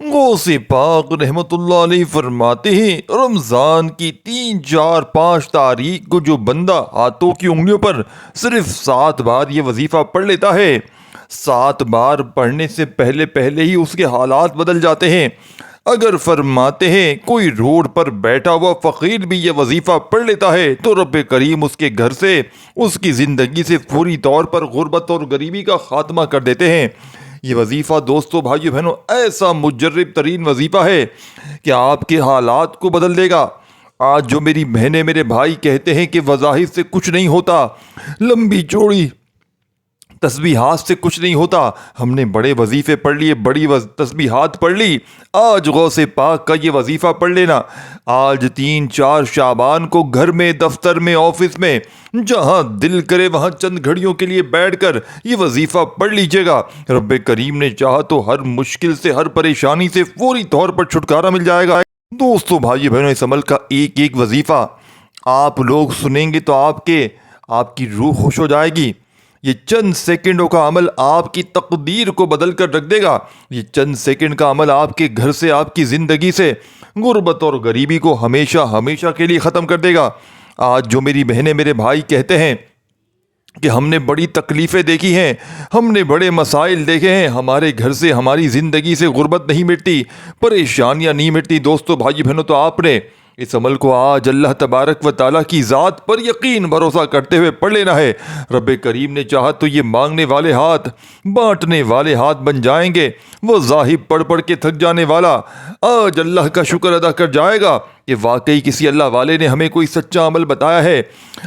غوث پاک رحمۃ اللہ علیہ فرماتے ہیں، رمضان کی 3 4 5 تاریخ کو جو بندہ ہاتھوں کی انگلیوں پر صرف 7 بار یہ وظیفہ پڑھ لیتا ہے، 7 بار پڑھنے سے پہلے پہلے ہی اس کے حالات بدل جاتے ہیں۔ اگر فرماتے ہیں کوئی روڈ پر بیٹھا ہوا فقیر بھی یہ وظیفہ پڑھ لیتا ہے تو رب کریم اس کے گھر سے، اس کی زندگی سے فوری طور پر غربت اور غریبی کا خاتمہ کر دیتے ہیں۔ یہ وظیفہ دوستو، بھائیو بہنوں، ایسا مجرب ترین وظیفہ ہے کہ آپ کے حالات کو بدل دے گا۔ آج جو میری بہنیں، میرے بھائی کہتے ہیں کہ وظائف سے کچھ نہیں ہوتا، لمبی چوڑی تسبیحات سے کچھ نہیں ہوتا، ہم نے بڑے وظیفے پڑھ لیے، بڑی تسبیحات پڑھ لی، آج غوث پاک کا یہ وظیفہ پڑھ لینا۔ آج 3 4 شعبان کو گھر میں، دفتر میں، آفس میں، جہاں دل کرے وہاں چند گھڑیوں کے لیے بیٹھ کر یہ وظیفہ پڑھ لیجئے گا۔ رب کریم نے چاہا تو ہر مشکل سے، ہر پریشانی سے فوری طور پر چھٹکارا مل جائے گا۔ دوستو، بھائی بہنوں، اس عمل کا ایک ایک وظیفہ آپ لوگ سنیں گے تو آپ کی روح خوش ہو جائے گی۔ یہ چند سیکنڈوں کا عمل آپ کی تقدیر کو بدل کر رکھ دے گا۔ یہ چند سیکنڈ کا عمل آپ کے گھر سے، آپ کی زندگی سے غربت اور غریبی کو ہمیشہ ہمیشہ کے لیے ختم کر دے گا۔ آج جو میری بہنیں، میرے بھائی کہتے ہیں کہ ہم نے بڑی تکلیفیں دیکھی ہیں، ہم نے بڑے مسائل دیکھے ہیں، ہمارے گھر سے، ہماری زندگی سے غربت نہیں مٹتی، پریشانیاں نہیں مٹتی، دوستو، بھائی بہنوں، تو آپ نے اس عمل کو آج اللہ تبارک و تعالیٰ کی ذات پر یقین بھروسہ کرتے ہوئے پڑھ لینا ہے۔ رب کریم نے چاہا تو یہ مانگنے والے ہاتھ بانٹنے والے ہاتھ بن جائیں گے۔ وہ ذاہب پڑھ پڑھ کے تھک جانے والا آج اللہ کا شکر ادا کر جائے گا کہ واقعی کسی اللہ والے نے ہمیں کوئی سچا عمل بتایا ہے۔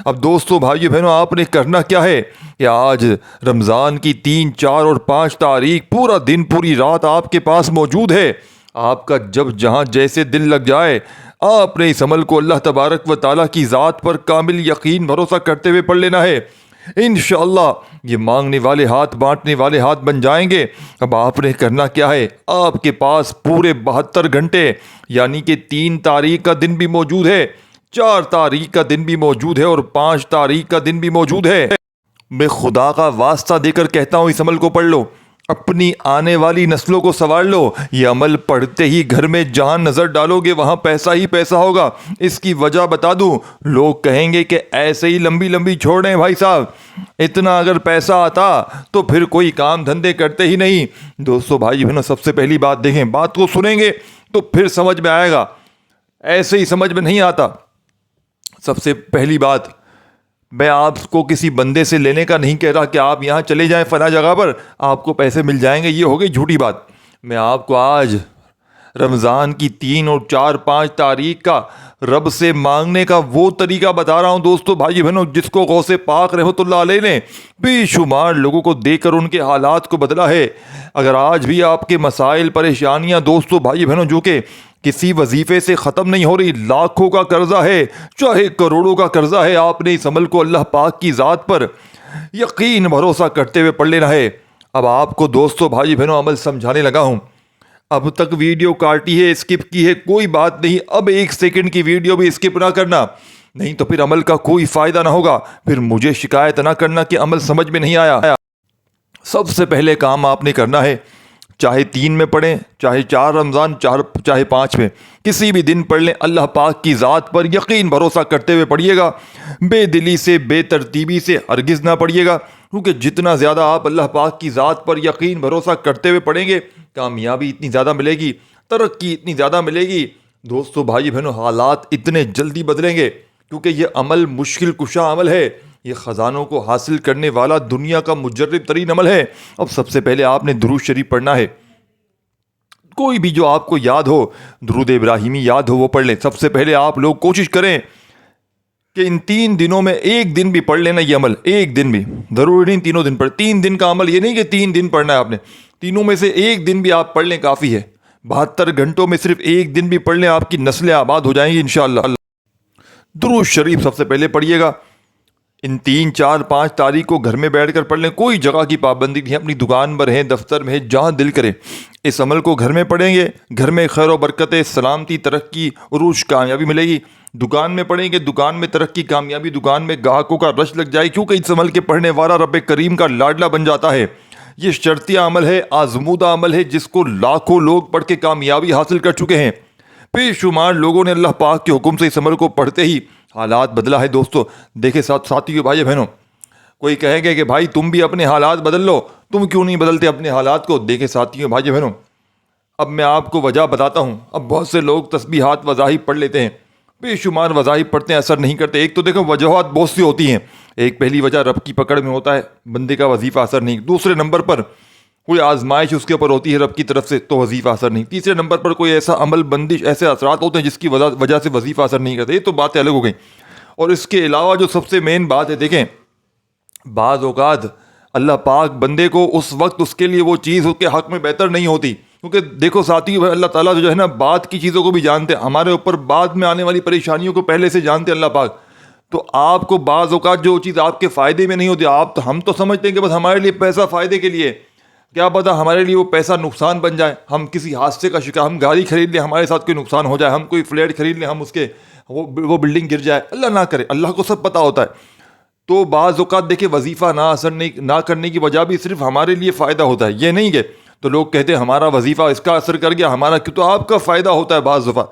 اب دوستو، بھائیو بہنوں، آپ نے کرنا کیا ہے کہ آج رمضان کی 3 4 اور 5 تاریخ پورا دن، پوری رات آپ کے پاس موجود ہے۔ آپ کا جب جہاں جیسے دل لگ جائے، آپ نے اس عمل کو اللہ تبارک و تعالیٰ کی ذات پر کامل یقین بھروسہ کرتے ہوئے پڑھ لینا ہے۔ انشاءاللہ یہ مانگنے والے ہاتھ بانٹنے والے ہاتھ بن جائیں گے۔ اب آپ نے کرنا کیا ہے، آپ کے پاس پورے 72 گھنٹے، یعنی کہ 3 تاریخ کا دن بھی موجود ہے، 4 تاریخ کا دن بھی موجود ہے اور 5 تاریخ کا دن بھی موجود ہے۔ میں خدا کا واسطہ دے کر کہتا ہوں، اس عمل کو پڑھ لو، اپنی آنے والی نسلوں کو سنوار لو۔ یہ عمل پڑھتے ہی گھر میں جہاں نظر ڈالو گے وہاں پیسہ ہی پیسہ ہوگا۔ اس کی وجہ بتا دوں، لوگ کہیں گے کہ ایسے ہی لمبی لمبی چھوڑ رہے ہیں بھائی صاحب، اتنا اگر پیسہ آتا تو پھر کوئی کام دھندے کرتے ہی نہیں۔ دوستو، بھائی بہنوں، سب سے پہلی بات دیکھیں، بات کو سنیں گے تو پھر سمجھ میں آئے گا، ایسے ہی سمجھ میں نہیں آتا۔ سب سے پہلی بات، میں آپ کو کسی بندے سے لینے کا نہیں کہہ رہا کہ آپ یہاں چلے جائیں فلاں جگہ پر آپ کو پیسے مل جائیں گے، یہ ہو گئی جھوٹی بات۔ میں آپ کو آج رمضان کی 3 اور 4 5 تاریخ کا رب سے مانگنے کا وہ طریقہ بتا رہا ہوں دوستو، بھائی بہنوں، جس کو غوث پاک رحمۃ اللہ علیہ نے بے شمار لوگوں کو دے کر ان کے حالات کو بدلا ہے۔ اگر آج بھی آپ کے مسائل، پریشانیاں، دوستو، بھائی بہنوں، جو کہ کسی وظیفے سے ختم نہیں ہو رہی، لاکھوں کا قرضہ ہے، چاہے کروڑوں کا قرضہ ہے، آپ نے اس عمل کو اللہ پاک کی ذات پر یقین بھروسہ کرتے ہوئے پڑھ لینا ہے۔ اب آپ کو دوستو، بھائی بہنوں، عمل سمجھانے لگا ہوں۔ اب تک ویڈیو کاٹی ہے، اسکپ کی ہے، کوئی بات نہیں، اب 1 سیکنڈ کی ویڈیو بھی اسکپ نہ کرنا، نہیں تو پھر عمل کا کوئی فائدہ نہ ہوگا، پھر مجھے شکایت نہ کرنا کہ عمل سمجھ میں نہیں آیا۔ سب سے پہلے کام آپ نے کرنا ہے، چاہے 3 میں پڑھیں، چاہے 4 رمضان، چاہے 5 میں، کسی بھی دن پڑھ لیں، اللہ پاک کی ذات پر یقین بھروسہ کرتے ہوئے پڑھیے گا۔ بے دلی سے، بے ترتیبی سے ہرگز نہ پڑھیے گا، کیونکہ جتنا زیادہ آپ اللہ پاک کی ذات پر یقین بھروسہ کرتے ہوئے پڑھیں گے، کامیابی اتنی زیادہ ملے گی، ترقی اتنی زیادہ ملے گی، دوستو، بھائی بہنوں، حالات اتنے جلدی بدلیں گے، کیونکہ یہ عمل مشکل کشا عمل ہے، یہ خزانوں کو حاصل کرنے والا دنیا کا مجرب ترین عمل ہے۔ اب سب سے پہلے آپ نے درود شریف پڑھنا ہے، کوئی بھی جو آپ کو یاد ہو، درود ابراہیمی یاد ہو وہ پڑھ لیں۔ سب سے پہلے آپ لوگ کوشش کریں کہ ان 3 دنوں میں ایک دن بھی پڑھ لینا، یہ عمل ایک دن بھی، ضروری نہیں 3 دن پڑھ، 3 دن کا عمل، یہ نہیں کہ 3 دن پڑھنا ہے آپ نے، تینوں میں سے ایک دن بھی آپ پڑھ لیں کافی ہے۔ 72 گھنٹوں میں صرف ایک دن بھی پڑھ لیں، آپ کی نسلیں آباد ہو جائیں گی انشاءاللہ۔ درود شریف سب سے پہلے پڑھیے گا۔ ان 3 4 5 تاریخ کو گھر میں بیٹھ کر پڑھ لیں، کوئی جگہ کی پابندی نہیں، اپنی دکان پر ہیں، دفتر میں ہے، جہاں دل کرے اس عمل کو گھر میں پڑھیں گے، گھر میں خیر و برکت، سلامتی، ترقی، عروج، کامیابی ملے گی۔ دکان میں پڑھیں گے، دکان میں ترقی، کامیابی، دکان میں گاہکوں کا رش لگ جائے، کیونکہ اس عمل کے پڑھنے والا رب کریم کا لاڈلا بن جاتا ہے۔ یہ شرطیہ عمل ہے، آزمودہ عمل ہے، جس کو لاکھوں لوگ پڑھ کے کامیابی حاصل کر چکے ہیں۔ بے شمار لوگوں نے اللہ پاک کے حکم سے اس عمل کو پڑھتے ہی حالات بدلا ہے۔ دوستو دیکھیں ساتھیو بھائی بہنوں، کوئی کہے گا کہ بھائی تم بھی اپنے حالات بدل لو، تم کیوں نہیں بدلتے اپنے حالات کو؟ دیکھیں ساتھیو بھائی بہنوں، اب میں آپ کو وجہ بتاتا ہوں۔ اب بہت سے لوگ تسبیحات وظائف پڑھ لیتے ہیں، بے شمار وظائف پڑھتے ہیں، اثر نہیں کرتے۔ ایک تو دیکھو وجوہات بہت سی ہوتی ہیں۔ ایک پہلی وجہ رب کی پکڑ میں ہوتا ہے، بندے کا وظیفہ اثر نہیں۔ دوسرے نمبر پر کوئی آزمائش اس کے اوپر ہوتی ہے رب کی طرف سے، تو وظیفہ اثر نہیں۔ تیسرے نمبر پر کوئی ایسا عمل بندش، ایسے اثرات ہوتے ہیں جس کی وجہ سے وظیفہ اثر نہیں کرتا۔ یہ تو باتیں الگ ہو گئیں۔ اور اس کے علاوہ جو سب سے مین بات ہے، دیکھیں بعض اوقات اللہ پاک بندے کو اس وقت اس کے لیے وہ چیز اس کے حق میں بہتر نہیں ہوتی، کیونکہ دیکھو ساتھی اللہ تعالیٰ جو ہے نا بعد کی چیزوں کو بھی جانتے ہیں، ہمارے اوپر بعد میں آنے والی پریشانیوں کو پہلے سے جانتے ہیں اللہ پاک۔ تو آپ کو بعض اوقات جو چیز آپ کے فائدے میں نہیں ہوتی، ہم تو سمجھتے ہیں کہ بس ہمارے لیے پیسہ فائدے کے لیے، کیا پتا ہمارے لیے وہ پیسہ نقصان بن جائے، ہم کسی حادثے کا شکار، ہم گاڑی خرید لیں ہمارے ساتھ کوئی نقصان ہو جائے، ہم کوئی فلیٹ خرید لیں ہم اس کے وہ بلڈنگ گر جائے، اللہ نہ کرے، اللہ کو سب پتہ ہوتا ہے۔ تو بعض اوقات دیکھیں وظیفہ نہ کرنے کی وجہ بھی صرف ہمارے لیے فائدہ ہوتا ہے، یہ نہیں کہ تو لوگ کہتے ہیں ہمارا وظیفہ اس کا اثر کر گیا، ہمارا کیوں، تو آپ کا فائدہ ہوتا ہے بعض دفعہ۔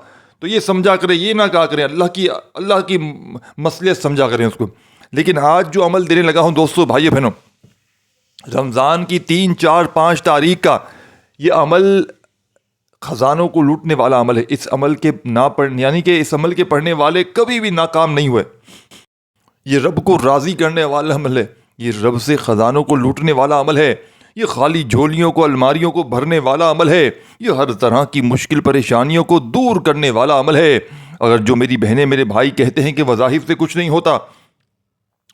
تو یہ سمجھا کریں، یہ نہ کہا کریں، اللہ کی مصلحت سمجھا کریں اس کو۔ لیکن آج جو عمل دینے لگا ہوں دوستو بھائیو بہنوں، رمضان کی 3، 4، 5 تاریخ کا یہ عمل خزانوں کو لوٹنے والا عمل ہے۔ اس عمل کے نہ پڑھنے، یعنی کہ اس عمل کے پڑھنے والے کبھی بھی ناکام نہیں ہوئے۔ یہ رب کو راضی کرنے والا عمل ہے، یہ رب سے خزانوں کو لوٹنے والا عمل ہے، یہ خالی جھولیوں کو، الماریوں کو بھرنے والا عمل ہے، یہ ہر طرح کی مشکل پریشانیوں کو دور کرنے والا عمل ہے۔ اگر جو میری بہنیں میرے بھائی کہتے ہیں کہ وظائف سے کچھ نہیں ہوتا،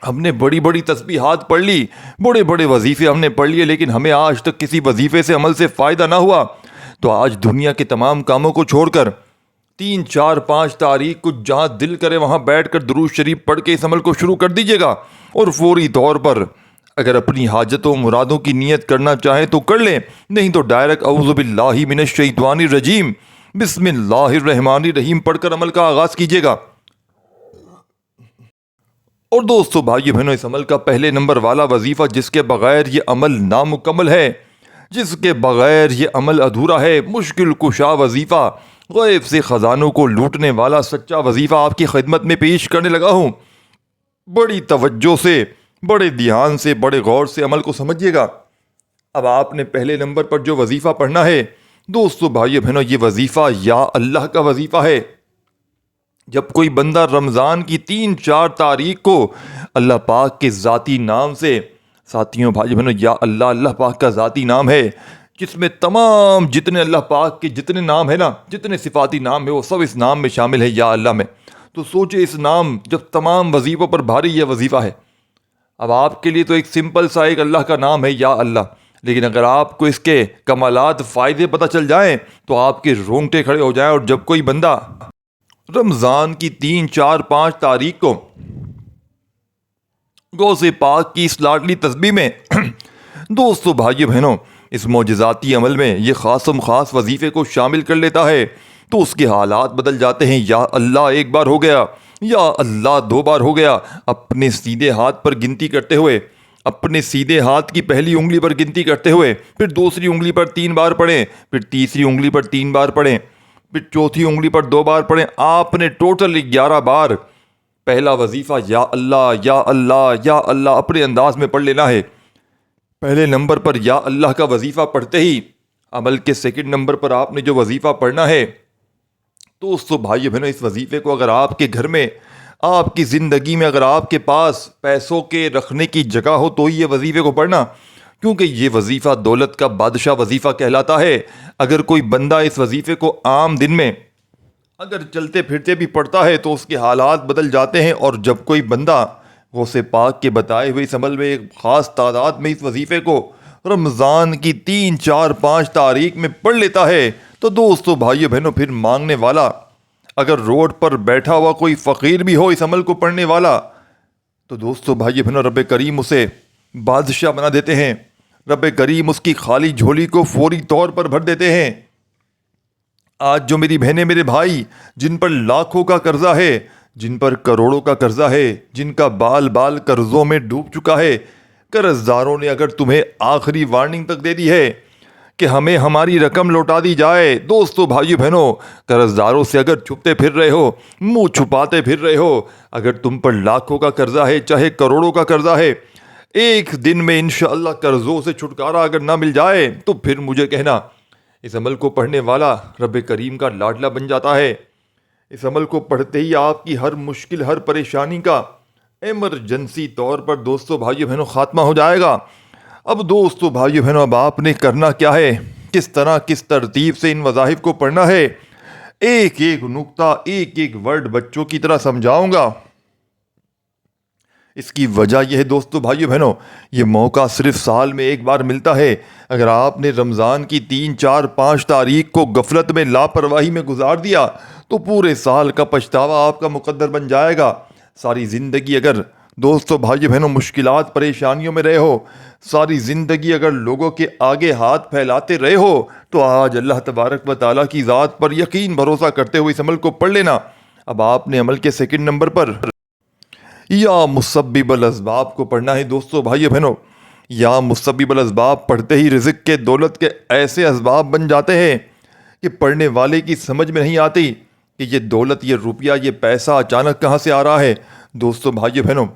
ہم نے بڑی بڑی تسبیحات پڑھ لی، بڑے بڑے وظیفے ہم نے پڑھ لیے، لیکن ہمیں آج تک کسی وظیفے سے عمل سے فائدہ نہ ہوا، تو آج دنیا کے تمام کاموں کو چھوڑ کر 3، 4، 5 تاریخ کو جہاں دل کرے وہاں بیٹھ کر درود شریف پڑھ کے اس عمل کو شروع کر دیجیے گا، اور فوری طور پر اگر اپنی حاجتوں مرادوں کی نیت کرنا چاہیں تو کر لیں، نہیں تو ڈائریکٹ اعوذ باللہ من الشیطان الرجیم بسم اللہ الرحمن الرحیم پڑھ کر عمل کا آغاز کیجیے گا۔ اور دوستو بھائیو بہنوں، اس عمل کا پہلے نمبر والا وظیفہ جس کے بغیر یہ عمل نامکمل ہے، جس کے بغیر یہ عمل ادھورا ہے، مشکل کشا وظیفہ، غیب سے خزانوں کو لوٹنے والا سچا وظیفہ آپ کی خدمت میں پیش کرنے لگا ہوں۔ بڑی توجہ سے، بڑے دھیان سے، بڑے غور سے عمل کو سمجھیے گا۔ اب آپ نے پہلے نمبر پر جو وظیفہ پڑھنا ہے دوستو بھائیو بہنوں، یہ وظیفہ یا اللہ کا وظیفہ ہے۔ جب کوئی بندہ رمضان کی 3، 4 تاریخ کو اللہ پاک کے ذاتی نام سے، ساتھیوں بھائی بہنوں، یا اللہ پاک کا ذاتی نام ہے جس میں تمام جتنے اللہ پاک کے جتنے نام ہیں نا، جتنے صفاتی نام ہیں وہ سب اس نام میں شامل ہے، یا اللہ میں۔ تو سوچے اس نام جب تمام وظیفوں پر بھاری یہ وظیفہ ہے، اب آپ کے لیے تو ایک سمپل سا ایک اللہ کا نام ہے یا اللہ، لیکن اگر آپ کو اس کے کمالات، فائدے پتہ چل جائیں تو آپ کے رونگٹے کھڑے ہو جائیں۔ اور جب کوئی بندہ رمضان کی 3، 4، 5 تاریخ کو غوث پاک کی اس لاڈلی تسبیح میں دوستو بھائیو بہنوں، اس معجزاتی عمل میں یہ خاصم خاص وظیفے کو شامل کر لیتا ہے تو اس کے حالات بدل جاتے ہیں۔ یا اللہ ایک بار ہو گیا، یا اللہ 2 بار ہو گیا، اپنے سیدھے ہاتھ پر گنتی کرتے ہوئے، اپنے سیدھے ہاتھ کی پہلی انگلی پر گنتی کرتے ہوئے، پھر دوسری انگلی پر 3 بار پڑھیں، پھر تیسری انگلی پر 3 بار پڑھیں، پھر چوتھی انگلی پر 2 بار پڑھیں۔ آپ نے ٹوٹل 11 بار پہلا وظیفہ یا اللہ یا اللہ یا اللہ اپنے انداز میں پڑھ لینا ہے۔ پہلے نمبر پر یا اللہ کا وظیفہ پڑھتے ہی عمل کے سیکنڈ نمبر پر آپ نے جو وظیفہ پڑھنا ہے دوستو بھائیو بہنوں، اس وظیفے کو اگر آپ کے گھر میں، آپ کی زندگی میں اگر آپ کے پاس پیسوں کے رکھنے کی جگہ ہو تو ہی یہ وظیفے کو پڑھنا، کیونکہ یہ وظیفہ دولت کا بادشاہ وظیفہ کہلاتا ہے۔ اگر کوئی بندہ اس وظیفے کو عام دن میں اگر چلتے پھرتے بھی پڑھتا ہے تو اس کے حالات بدل جاتے ہیں، اور جب کوئی بندہ غوث پاک کے بتائے ہوئے اس عمل میں ایک خاص تعداد میں اس وظیفے کو رمضان کی 3، 4، 5 تاریخ میں پڑھ لیتا ہے تو دوستو بھائیو بہنوں، پھر مانگنے والا اگر روڈ پر بیٹھا ہوا کوئی فقیر بھی ہو اس عمل کو پڑھنے والا تو دوستو بھائیو بہنوں، رب کریم اسے بادشاہ بنا دیتے ہیں، رب کریم اس کی خالی جھولی کو فوری طور پر بھر دیتے ہیں۔ آج جو میری بہنیں میرے بھائی جن پر لاکھوں کا قرضہ ہے، جن پر کروڑوں کا قرضہ ہے، جن کا بال بال قرضوں میں ڈوب چکا ہے، قرض داروں نے اگر تمہیں آخری وارننگ تک دے دی ہے کہ ہمیں ہماری رقم لوٹا دی جائے، دوستو بھائیو بہنوں، قرض داروں سے اگر چھپتے پھر رہے ہو، منہ چھپاتے پھر رہے ہو، اگر تم پر لاکھوں کا قرضہ ہے چاہے کروڑوں کا قرضہ ہے، ایک دن میں انشاءاللہ قرضوں سے چھٹکارا اگر نہ مل جائے تو پھر مجھے کہنا۔ اس عمل کو پڑھنے والا رب کریم کا لاڈلا بن جاتا ہے۔ اس عمل کو پڑھتے ہی آپ کی ہر مشکل، ہر پریشانی کا ایمرجنسی طور پر دوستو بھائیو بہنوں خاتمہ ہو جائے گا۔ اب دوستو بھائیو بہنوں، اب آپ نے کرنا کیا ہے، کس طرح کس ترتیب سے ان وظائف کو پڑھنا ہے، ایک ایک نقطہ، ایک ایک ورڈ بچوں کی طرح سمجھاؤں گا۔ اس کی وجہ یہ ہے دوستو بھائیو بہنوں، یہ موقع صرف سال میں ایک بار ملتا ہے۔ اگر آپ نے رمضان کی 3، 4، 5 تاریخ کو غفلت میں، لاپرواہی میں گزار دیا تو پورے سال کا پچھتاوا آپ کا مقدر بن جائے گا۔ ساری زندگی اگر دوستو بھائیو بہنوں مشکلات، پریشانیوں میں رہے ہو، ساری زندگی اگر لوگوں کے آگے ہاتھ پھیلاتے رہے ہو، تو آج اللہ تبارک و تعالیٰ کی ذات پر یقین بھروسہ کرتے ہوئے اس عمل کو پڑھ لینا۔ اب آپ نے عمل کے سیکنڈ نمبر پر یا مسبب الاسباب کو پڑھنا ہے دوستو بھائیو بہنوں۔ یا مسبب الاسباب پڑھتے ہی رزق کے، دولت کے ایسے اسباب بن جاتے ہیں کہ پڑھنے والے کی سمجھ میں نہیں آتی کہ یہ دولت، یہ روپیہ، یہ پیسہ اچانک کہاں سے آ رہا ہے۔ دوستو بھائیو بہنوں،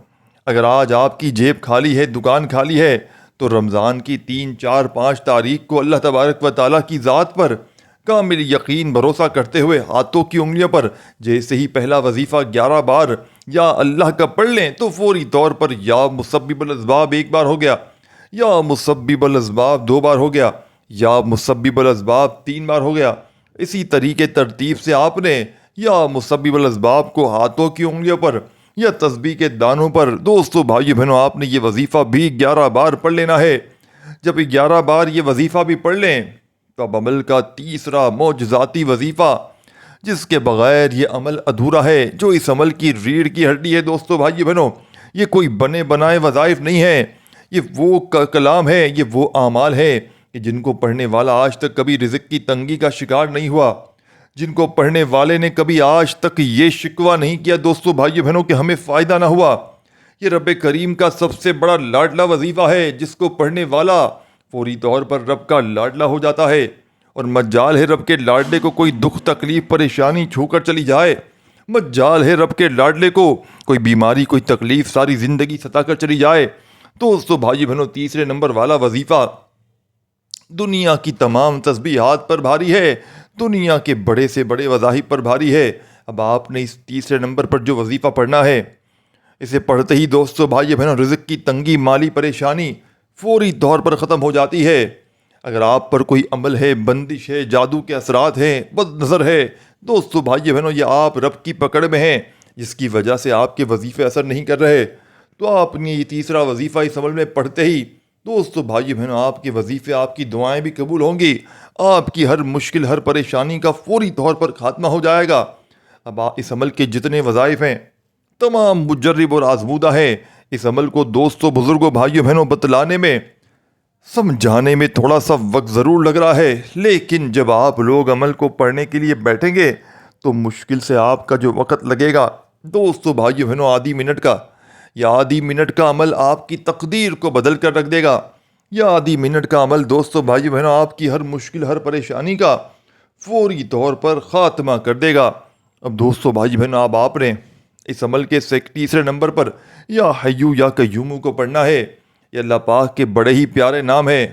اگر آج آپ کی جیب خالی ہے، دکان خالی ہے، تو رمضان کی 3، 4، 5 تاریخ کو اللہ تبارک و تعالیٰ کی ذات پر کامل یقین بھروسہ کرتے ہوئے ہاتھوں کی انگلیوں پر جیسے ہی پہلا وظیفہ 11 بار یا اللہ کا پڑھ لیں تو فوری طور پر یا مسبب الاسباب 1 بار ہو گیا، یا مسبب الاسباب 2 بار ہو گیا، یا مسبب الاسباب 3 بار ہو گیا۔ اسی طریقے ترتیب سے آپ نے یا مسبب الاسباب کو ہاتھوں کی انگلیوں پر یا تسبیح کے دانوں پر دوستو بھائیو بہنوں آپ نے یہ وظیفہ بھی 11 بار پڑھ لینا ہے۔ جب 11 بار یہ وظیفہ بھی پڑھ لیں تو اب عمل کا تیسرا معجزاتی وظیفہ، جس کے بغیر یہ عمل ادھورا ہے، جو اس عمل کی ریڑھ کی ہڈی ہے دوستو بھائیو بہنوں، یہ کوئی بنے بنائے وظائف نہیں ہے، یہ وہ کلام ہے، یہ وہ اعمال ہے کہ جن کو پڑھنے والا آج تک کبھی رزق کی تنگی کا شکار نہیں ہوا، جن کو پڑھنے والے نے کبھی آج تک یہ شکوہ نہیں کیا دوستو بھائیو بہنوں کہ ہمیں فائدہ نہ ہوا۔ یہ رب کریم کا سب سے بڑا لاڈلا وظیفہ ہے، جس کو پڑھنے والا فوری طور پر رب کا لاڈلا ہو جاتا ہے، اور مجال ہے رب کے لاڈلے کو کوئی دکھ، تکلیف، پریشانی چھو کر چلی جائے، مجال ہے رب کے لاڈلے کو کوئی بیماری، کوئی تکلیف ساری زندگی ستا کر چلی جائے۔ دوستو بھائی بہنوں، تیسرے نمبر والا وظیفہ دنیا کی تمام تسبیحات پر بھاری ہے، دنیا کے بڑے سے بڑے وظائف پر بھاری ہے۔ اب آپ نے اس تیسرے نمبر پر جو وظیفہ پڑھنا ہے، اسے پڑھتے ہی دوستو بھائی بہنوں رزق کی تنگی، مالی پریشانی فوری طور پر ختم ہو جاتی ہے۔ اگر آپ پر کوئی عمل ہے، بندش ہے، جادو کے اثرات ہیں، بد نظر ہے، دوستو بھائی بہنوں یہ آپ رب کی پکڑ میں ہیں، جس کی وجہ سے آپ کے وظیفے اثر نہیں کر رہے، تو آپ نے یہ تیسرا وظیفہ اس عمل میں پڑھتے ہی دوستو بھائی بہنوں آپ کے وظیفے، آپ کی دعائیں بھی قبول ہوں گی، آپ کی ہر مشکل، ہر پریشانی کا فوری طور پر خاتمہ ہو جائے گا۔ اب اس عمل کے جتنے وظائف ہیں تمام مجرب اور آزمودہ ہیں۔ اس عمل کو دوستو، بزرگوں، بھائیوں، بہنوں بتلانے میں، سمجھانے میں تھوڑا سا وقت ضرور لگ رہا ہے، لیکن جب آپ لوگ عمل کو پڑھنے کے لیے بیٹھیں گے تو مشکل سے آپ کا جو وقت لگے گا دوستو بھائیوں بہنوں آدھی منٹ کا، یا آدھی منٹ کا عمل آپ کی تقدیر کو بدل کر رکھ دے گا، یا آدھی منٹ کا عمل دوستو بھائیوں بہنوں آپ کی ہر مشکل، ہر پریشانی کا فوری طور پر خاتمہ کر دے گا۔ اب دوستو بھائی بہنوں اب آپ نے اس عمل کے تیسرے نمبر پر یا حیو یا قیوم کو پڑھنا ہے۔ یہ اللہ پاک کے بڑے ہی پیارے نام ہے،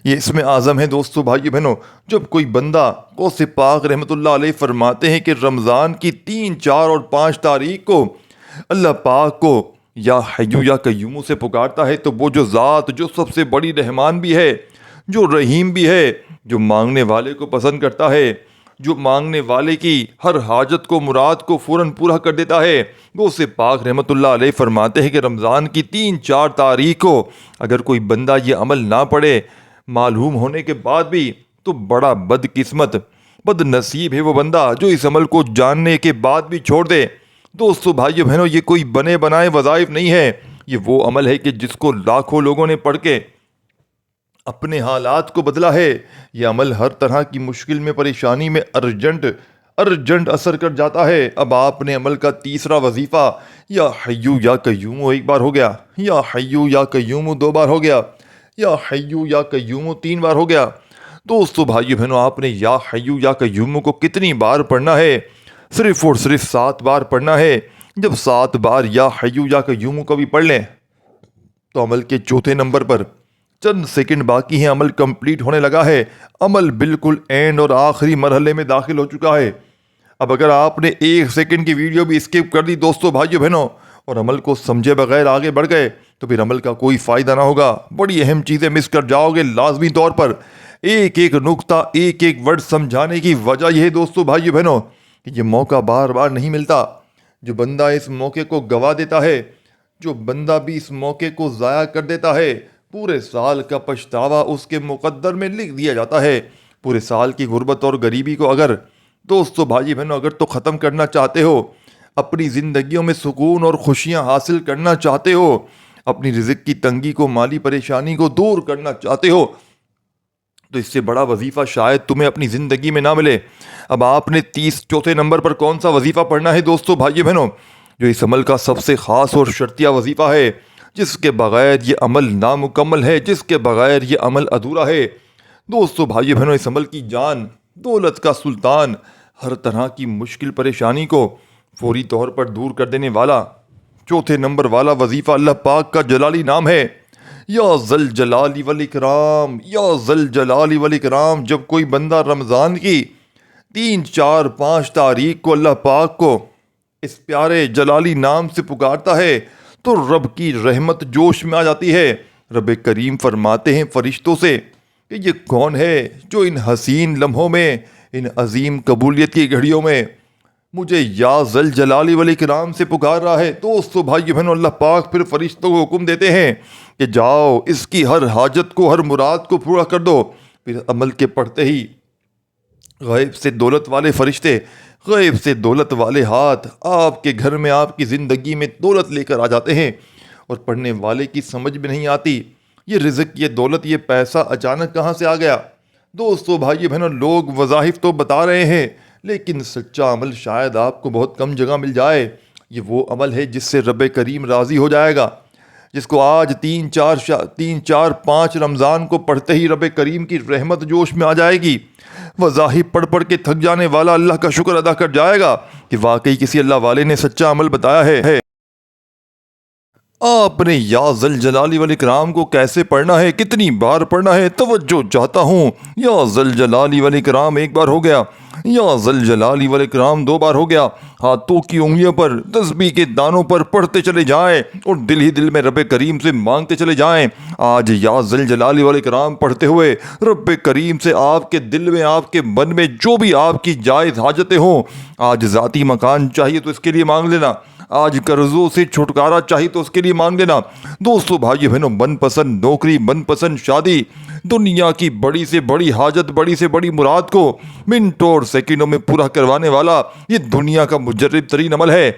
یہ اسم اعظم ہے دوستو بھائی بہنوں۔ جب کوئی بندہ غوث پاک رحمۃ اللہ علیہ فرماتے ہیں کہ رمضان کی 3، 4 اور 5 تاریخ کو اللہ پاک کو یا حیو یا قیوم سے پکارتا ہے تو وہ جو ذات جو سب سے بڑی رحمان بھی ہے، جو رحیم بھی ہے، جو مانگنے والے کو پسند کرتا ہے، جو مانگنے والے کی ہر حاجت کو، مراد کو فوراً پورا کر دیتا ہے، غوث پاک رحمۃ اللہ علیہ فرماتے ہیں کہ رمضان کی 3، 4 تاریخ کو اگر کوئی بندہ یہ عمل نہ پڑھے معلوم ہونے کے بعد بھی تو بڑا بد قسمت، بد نصیب ہے وہ بندہ جو اس عمل کو جاننے کے بعد بھی چھوڑ دے۔ دوستو بھائیو بہنوں یہ کوئی بنے بنائے وظائف نہیں ہے، یہ وہ عمل ہے کہ جس کو لاکھوں لوگوں نے پڑھ کے اپنے حالات کو بدلا ہے۔ یہ عمل ہر طرح کی مشکل میں، پریشانی میں، ارجنٹ ارجنٹ اثر کر جاتا ہے۔ اب آپ نے عمل کا تیسرا وظیفہ یا حیو یا قیوم ایک بار ہو گیا، یا حیو یا قیوم دو بار ہو گیا، یا حیو یا قیوم تین بار ہو گیا۔ دوستو بھائیو بہنوں، آپ نے یا حیو یا قیوم کو کتنی بار پڑھنا ہے؟ صرف اور صرف 7 بار پڑھنا ہے۔ جب 7 بار یا حیو یا قیوم کو بھی پڑھ لیں تو عمل کے چوتھے نمبر پر چند سیکنڈ باقی ہیں، عمل کمپلیٹ ہونے لگا ہے، عمل بالکل اینڈ اور آخری مرحلے میں داخل ہو چکا ہے۔ اب اگر آپ نے 1 سیکنڈ کی ویڈیو بھی اسکپ کر دی دوستو بھائیو بہنوں اور عمل کو سمجھے بغیر آگے بڑھ گئے تو پھر عمل کا کوئی فائدہ نہ ہوگا، بڑی اہم چیزیں مس کر جاؤ گے لازمی طور پر۔ ایک ایک نقطہ، ایک ایک ورڈ سمجھانے کی وجہ یہ ہے دوستو بھائیو بہنوں کہ یہ موقع بار بار نہیں ملتا۔ جو بندہ اس موقع کو گوا دیتا ہے، جو بندہ بھی اس موقع کو ضائع کر دیتا ہے، پورے سال کا پچھتاوا اس کے مقدر میں لکھ دیا جاتا ہے۔ پورے سال کی غربت اور غریبی کو اگر دوستو بھائی بہنوں اگر تو ختم کرنا چاہتے ہو، اپنی زندگیوں میں سکون اور خوشیاں حاصل کرنا چاہتے ہو، اپنی رزق کی تنگی کو، مالی پریشانی کو دور کرنا چاہتے ہو، تو اس سے بڑا وظیفہ شاید تمہیں اپنی زندگی میں نہ ملے۔ اب آپ نے چوتھے نمبر پر کون سا وظیفہ پڑھنا ہے دوستو بھائی بہنوں؟ جو اس عمل کا سب سے خاص اور شرطیہ وظیفہ ہے، جس کے بغیر یہ عمل نامکمل ہے، جس کے بغیر یہ عمل ادھورا ہے۔ دوستو بھائی بہنوں، اس عمل کی جان، دولت کا سلطان، ہر طرح کی مشکل پریشانی کو فوری طور پر دور کر دینے والا چوتھے نمبر والا وظیفہ اللہ پاک کا جلالی نام ہے، یا ذل جلال والاکرام، یا ذل جلال والاکرام۔ جب کوئی بندہ رمضان کی 3، 4، 5 تاریخ کو اللہ پاک کو اس پیارے جلالی نام سے پکارتا ہے تو رب کی رحمت جوش میں آ جاتی ہے۔ رب کریم فرماتے ہیں فرشتوں سے کہ یہ کون ہے جو ان حسین لمحوں میں، ان عظیم قبولیت کی گھڑیوں میں مجھے یا ذل جلالی والاکرام سے پکار رہا ہے۔ دوستو بھائی بہنوں، اللہ پاک پھر فرشتوں کو حکم دیتے ہیں کہ جاؤ اس کی ہر حاجت کو، ہر مراد کو پورا کر دو۔ پھر عمل کے پڑھتے ہی غیب سے دولت والے فرشتے، غیب سے دولت والے ہاتھ آپ کے گھر میں، آپ کی زندگی میں دولت لے کر آ جاتے ہیں، اور پڑھنے والے کی سمجھ میں نہیں آتی یہ رزق، یہ دولت، یہ پیسہ اچانک کہاں سے آ گیا۔ دوستو بھائی بہنوں، لوگ وظائف تو بتا رہے ہیں لیکن سچا عمل شاید آپ کو بہت کم جگہ مل جائے۔ یہ وہ عمل ہے جس سے رب کریم راضی ہو جائے گا، جس کو آج 3، 4، 5 رمضان کو پڑھتے ہی رب کریم کی رحمت جوش میں آ جائے گی۔ وظائف پڑھ پڑھ کے تھک جانے والا اللہ کا شکر ادا کر جائے گا کہ واقعی کسی اللہ والے نے سچا عمل بتایا ہے۔ آپ نے یا ذل جلالی والاکرام کو کیسے پڑھنا ہے، کتنی بار پڑھنا ہے، توجہ چاہتا ہوں۔ یا ذل جلالی والاکرام 1 بار ہو گیا، یا ذل جلالی والاکرام 2 بار ہو گیا۔ ہاتھوں کی انگلیوں پر، تسبیح کے دانوں پر پڑھتے چلے جائیں اور دل ہی دل میں رب کریم سے مانگتے چلے جائیں۔ آج یا ذل جلالی والاکرام پڑھتے ہوئے رب کریم سے آپ کے دل میں، آپ کے من میں جو بھی آپ کی جائز حاجتیں ہوں، آج ذاتی مکان چاہیے تو اس کے لیے مانگ لینا، آج قرضوں سے چھٹکارا چاہیے تو اس کے لیے مانگ لینا۔ دوستو بھائی بہنوں، من پسند نوکری، من پسند شادی، دنیا کی بڑی سے بڑی حاجت، بڑی سے بڑی مراد کو منٹوں اور سیکنڈوں میں پورا کروانے والا یہ دنیا کا مجرب ترین عمل ہے۔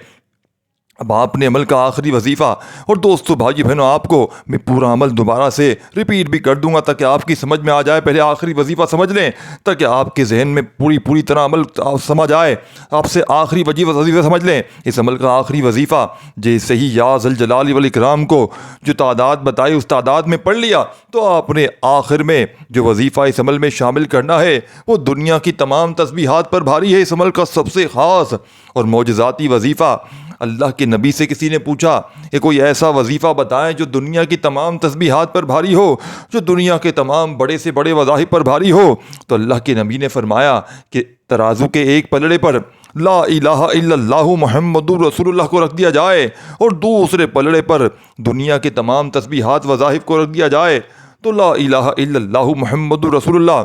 اب آپ نے عمل کا آخری وظیفہ، اور دوستو بھائی بہنوں آپ کو میں پورا عمل دوبارہ سے ریپیٹ بھی کر دوں گا تاکہ آپ کی سمجھ میں آ جائے۔ پہلے آخری وظیفہ سمجھ لیں تاکہ آپ کے ذہن میں پوری طرح عمل سمجھ آئے۔ آپ سے آخری وظیفہ سمجھ لیں۔ اس عمل کا آخری وظیفہ جیسے ہی یا ذل جلال والاکرام کو جو تعداد بتائی اس تعداد میں پڑھ لیا تو آپ نے آخر میں جو وظیفہ اس عمل میں شامل کرنا ہے وہ دنیا کی تمام تسبیحات پر بھاری ہے۔ اس عمل کا سب سے خاص اور معجزاتی وظیفہ، اللہ کے نبی سے کسی نے پوچھا کہ کوئی ایسا وظیفہ بتائیں جو دنیا کی تمام تسبیحات پر بھاری ہو، جو دنیا کے تمام بڑے سے بڑے وظائف پر بھاری ہو، تو اللہ کے نبی نے فرمایا کہ ترازو کے ایک پلڑے پر لا الہ الا اللہ محمد رسول اللہ کو رکھ دیا جائے اور دوسرے پلڑے پر دنیا کے تمام تسبیحات وظائف کو رکھ دیا جائے تو لا الہ الا اللہ محمد رسول اللہ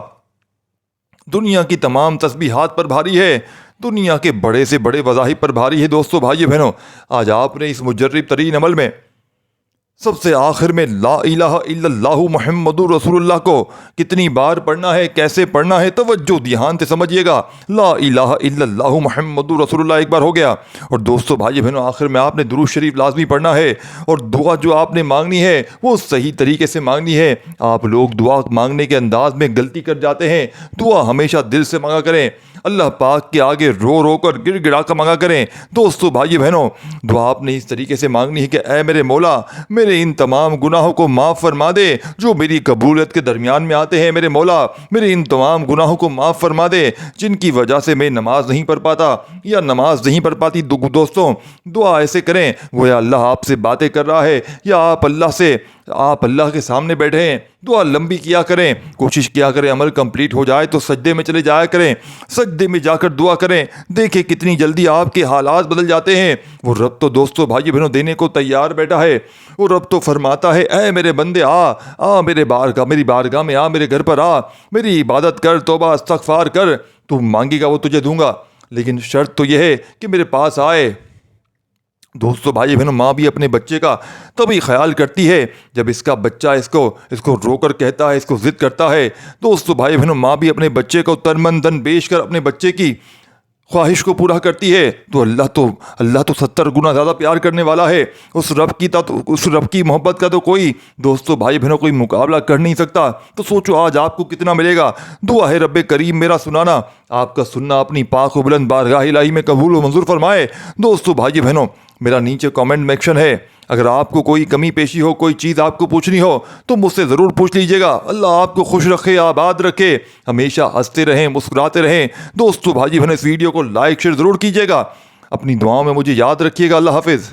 دنیا کی تمام تسبیحات پر بھاری ہے، دنیا کے بڑے سے بڑے وظائف پر بھاری ہے۔ دوستو بھائی بہنوں، آج آپ نے اس مجرب ترین عمل میں سب سے آخر میں لا الہ الا اللہ محمد رسول اللہ کو کتنی بار پڑھنا ہے، کیسے پڑھنا ہے، توجہ دھیان سے سمجھیے گا۔ لا الہ الا اللہ محمد رسول اللہ ایک بار ہو گیا، اور دوستو بھائی بہنوں آخر میں آپ نے درود شریف لازمی پڑھنا ہے، اور دعا جو آپ نے مانگنی ہے وہ صحیح طریقے سے مانگنی ہے۔ آپ لوگ دعا مانگنے کے انداز میں غلطی کر جاتے ہیں، دعا ہمیشہ دل سے مانگا کریں، اللہ پاک کے آگے رو رو کر گر گڑا کر مانگا کریں۔ دوستو بھائی بہنوں دعا آپ نے اس طریقے سے مانگنی ہے کہ اے میرے مولا، میرے ان تمام گناہوں کو معاف فرما دے جو میری قبولیت کے درمیان میں آتے ہیں۔ میرے مولا، میرے ان تمام گناہوں کو معاف فرما دے جن کی وجہ سے میں نماز نہیں پڑھ پاتا یا نماز نہیں پڑھ پاتی۔ دوستوں دعا ایسے کریں گویا اللہ آپ سے باتیں کر رہا ہے، یا آپ اللہ کے سامنے بیٹھے ہیں۔ دعا لمبی کیا کریں، کوشش کیا کریں عمل کمپلیٹ ہو جائے تو سجدے میں چلے جایا کریں، سجدے میں جا کر دعا کریں، دیکھیں کتنی جلدی آپ کے حالات بدل جاتے ہیں۔ وہ رب تو دوستو بھائی بہنوں دینے کو تیار بیٹھا ہے، وہ رب تو فرماتا ہے اے میرے بندے آ میری بارگاہ میں آ، میرے گھر پر آ، میری عبادت کر، توبہ استغفار کر، تو مانگے گا وہ تجھے دوں گا، لیکن شرط تو یہ ہے کہ میرے پاس آئے۔ دوستو بھائی بہنوں ماں بھی اپنے بچے کا تبھی خیال کرتی ہے جب اس کا بچہ اس کو رو کر کہتا ہے، اس کو ضد کرتا ہے۔ دوستو بھائی بہنوں ماں بھی اپنے بچے کو تن من دھن بیچ کر اپنے بچے کی خواہش کو پورا کرتی ہے، تو اللہ تو 70 گنا زیادہ پیار کرنے والا ہے۔ اس رب کی محبت کا تو کوئی دوستو بھائی بہنوں کوئی مقابلہ کر نہیں سکتا۔ تو سوچو آج آپ کو کتنا ملے گا۔ دعا ہے رب کریم میرا سنانا، آپ کا سننا اپنی پاک و بلند بارگاہ الہی میں قبول و منظور فرمائے۔ دوستو بھائی بہنوں میرا نیچے کامنٹ میکشن ہے، اگر آپ کو کوئی کمی پیشی ہو، کوئی چیز آپ کو پوچھنی ہو تو مجھ سے ضرور پوچھ لیجیے گا۔ اللہ آپ کو خوش رکھے، آباد رکھے، ہمیشہ ہنستے رہیں، مسکراتے رہیں۔ دوستو بھائی بہنوں اس ویڈیو کو لائک شیئر ضرور کیجیے گا، اپنی دعاؤں میں مجھے یاد رکھیے گا۔ اللہ حافظ۔